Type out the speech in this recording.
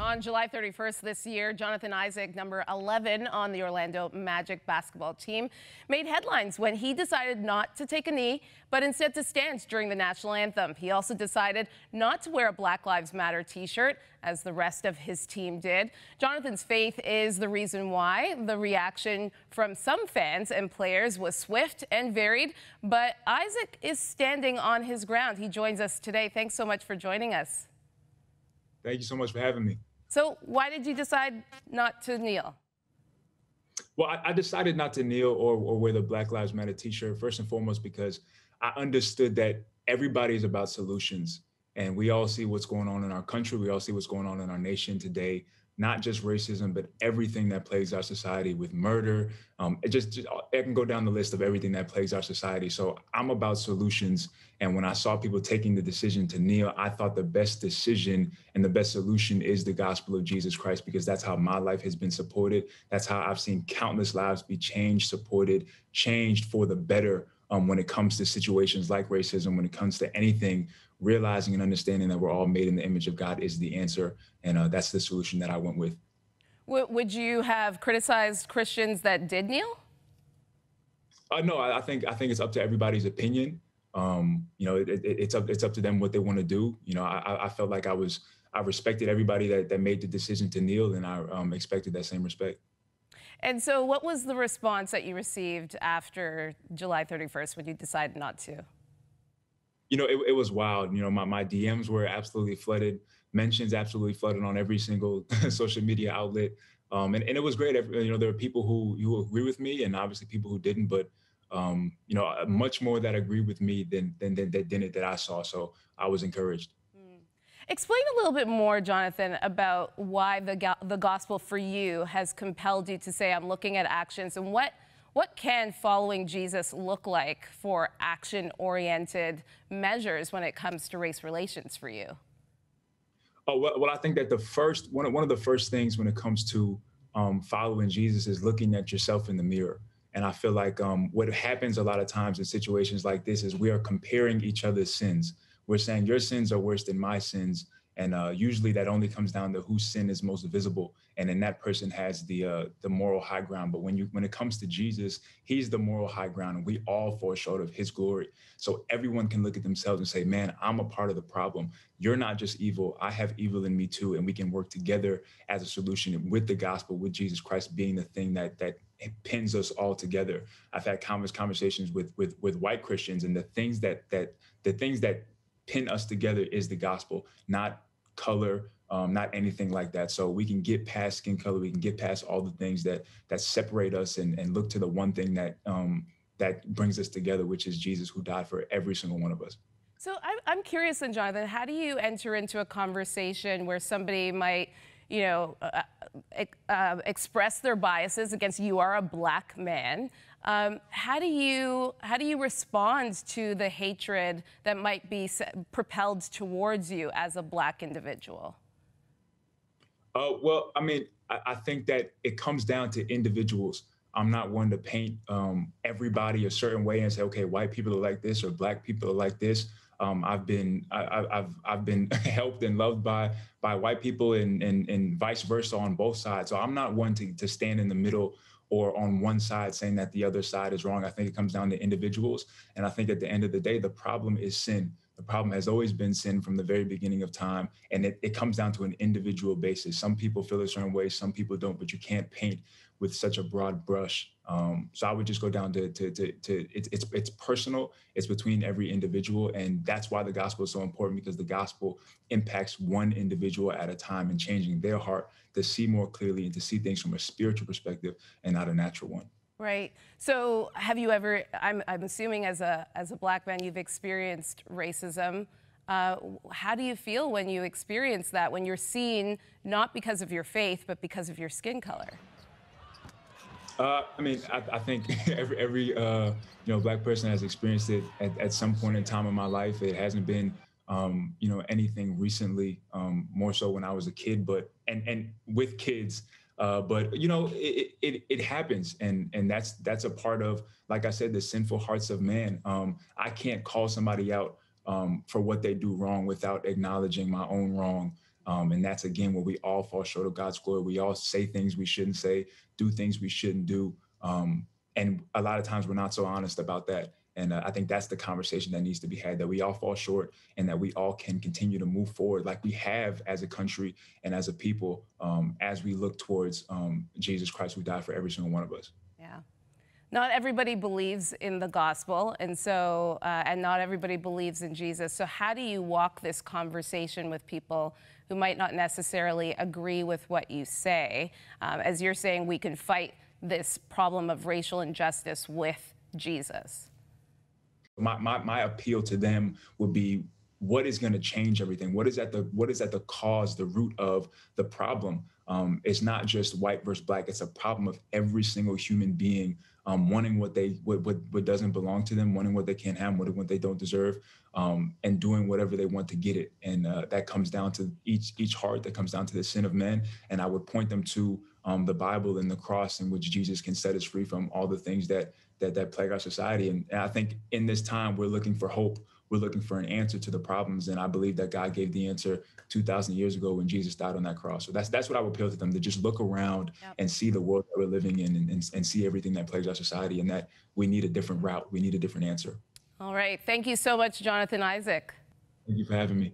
On July 31st this year, Jonathan Isaac, number 11 on the Orlando Magic basketball team, made headlines when he decided not to take a knee, but instead to stand during the national anthem. He also decided not to wear a Black Lives Matter t-shirt, as the rest of his team did. Jonathan's faith is the reason why. The reaction from some fans and players was swift and varied, but Isaac is standing on his ground. He joins us today. Thanks so much for joining us. Thank you so much for having me. So why did you decide not to kneel? Well, I decided not to kneel or wear the Black Lives Matter t-shirt, first and foremost, because I understood that everybody is about solutions. And we all see what's going on in our country. We all see what's going on in our nation today, not just racism, but everything that plagues our society with murder. It can go down the list of everything that plagues our society. So I'm about solutions. And when I saw people taking the decision to kneel, I thought the best decision and the best solution is the gospel of Jesus Christ, because that's how my life has been supported. That's how I've seen countless lives be changed, supported, changed for the better when it comes to situations like racism, when it comes to anything. Realizing and understanding that we're all made in the image of God is the answer. And that's the solution that I went with. Would you have criticized Christians that did kneel? No, I think it's up to everybody's opinion. It's up to them what they want to do. I felt like I respected everybody that made the decision to kneel, and I expected that same respect. And so what was the response that you received after July 31st when you decided not to? It was wild. My DMs were absolutely flooded, mentions absolutely flooded on every single social media outlet. And it was great. There were people who agree with me and obviously people who didn't, but much more that agree with me than that I saw. So I was encouraged. Explain a little bit more, Jonathan, about why the gospel for you has compelled you to say, I'm looking at actions, and what can following Jesus look like for action-oriented measures when it comes to race relations for you? Oh, well, I think that one of the first things when it comes to following Jesus is looking at yourself in the mirror. And I feel like what happens a lot of times in situations like this is we are comparing each other's sins. We're saying your sins are worse than my sins. And usually that only comes down to whose sin is most visible. And then that person has the moral high ground. But when it comes to Jesus, he's the moral high ground, and we all fall short of his glory. So everyone can look at themselves and say, man, I'm a part of the problem. You're not just evil. I have evil in me too. And we can work together as a solution with the gospel, with Jesus Christ being the thing that pins us all together. I've had conversations with white Christians, and the things that pin us together is the gospel, not color, not anything like that. So we can get past skin color, we can get past all the things that separate us, and look to the one thing that brings us together, which is Jesus, who died for every single one of us. So I'm curious, then, Jonathan, how do you enter into a conversation where somebody might, express their biases against you are a Black man? How do you respond to the hatred that might be propelled towards you as a Black individual? Well, I mean, I think that it comes down to individuals. I'm not one to paint everybody a certain way and say, okay, white people are like this or Black people are like this. I've been helped and loved by white people and vice versa on both sides. So I'm not one to stand in the middle or on one side saying that the other side is wrong. I think it comes down to individuals. And I think at the end of the day, the problem is sin. The problem has always been sin from the very beginning of time. And it comes down to an individual basis. Some people feel a certain way, some people don't, but you can't paint with such a broad brush. So I would just go down to it's personal. It's between every individual. And that's why the gospel is so important, because the gospel impacts one individual at a time and changing their heart to see more clearly and to see things from a spiritual perspective and not a natural one. Right. So have you ever, I'm assuming as a Black man, you've experienced racism. How do you feel when you experience that, when you're seen not because of your faith, but because of your skin color? I mean, I think every Black person has experienced it at some point in time in my life. It hasn't been anything recently, more so when I was a kid, but and with kids. But it happens, and that's a part of, like I said, the sinful hearts of man. I can't call somebody out for what they do wrong without acknowledging my own wrong. And that's, again, where we all fall short of God's glory. We all say things we shouldn't say, do things we shouldn't do. And a lot of times we're not so honest about that. And I think that's the conversation that needs to be had, that we all fall short and that we all can continue to move forward like we have as a country and as a people, as we look towards Jesus Christ, who died for every single one of us. Yeah. Not everybody believes in the gospel, and so and not everybody believes in Jesus. So how do you walk this conversation with people who might not necessarily agree with what you say? As you're saying, we can fight this problem of racial injustice with Jesus. My appeal to them would be, what is going to change everything? What is at the cause, the root of the problem? It's not just white versus black. It's a problem of every single human being wanting what doesn't belong to them, wanting what they can't have, wanting what they don't deserve, and doing whatever they want to get it. And that comes down to each heart. That comes down to the sin of man. And I would point them to the Bible and the cross, in which Jesus can set us free from all the things that plague our society. And I think in this time, we're looking for hope. We're looking for an answer to the problems. And I believe that God gave the answer 2,000 years ago when Jesus died on that cross. So that's what I would appeal to them, to just look around and see the world that we're living in, and see everything that plagues our society, and that we need a different route. We need a different answer. All right. Thank you so much, Jonathan Isaac. Thank you for having me.